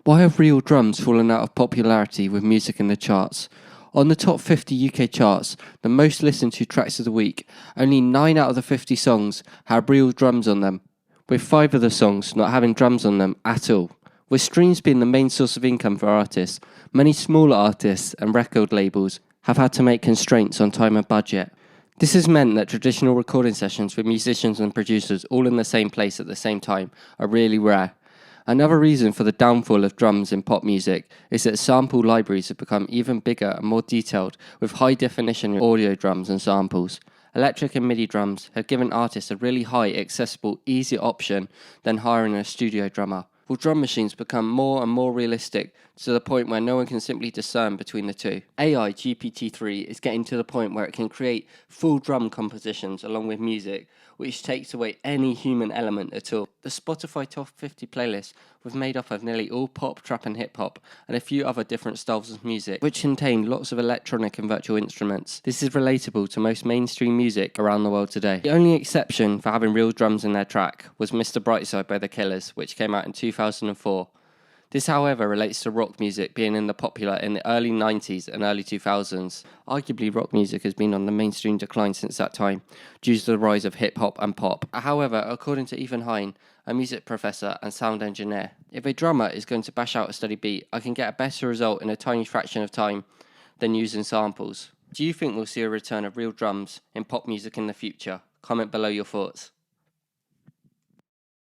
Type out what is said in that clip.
Why have real drums fallen out of popularity with music in the charts? On the top 50 UK charts, the most listened to tracks of the week, only 9 out of the 50 songs have real drums on them, with 5 of the songs not having drums on them at all. With streams being the main source of income for artists, many smaller artists and record labels have had to make constraints on time and budget. This has meant that traditional recording sessions with musicians and producers all in the same place at the same time are really rare. Another reason for the downfall of drums in pop music is that sample libraries have become even bigger and more detailed with high-definition audio drums and samples. Electric and MIDI drums have given artists a really high, accessible, easy option than hiring a studio drummer. Will drum machines become more and more realistic to the point where no one can simply discern between the two? AI GPT-3 is getting to the point where it can create full drum compositions along with music, which takes away any human element at all. The Spotify Top 50 playlist was made up of nearly all pop, trap and hip-hop, and a few other different styles of music, which contain lots of electronic and virtual instruments. This is relatable to most mainstream music around the world today. The only exception for having real drums in their track was Mr. Brightside by The Killers, which came out in 2004. This, however, relates to rock music being popular in the early 90s and early 2000s. Arguably, rock music has been on the mainstream decline since that time, due to the rise of hip-hop and pop. However, according to Ethan Hine, a music professor and sound engineer, if a drummer is going to bash out a steady beat, I can get a better result in a tiny fraction of time than using samples. Do you think we'll see a return of real drums in pop music in the future? Comment below your thoughts.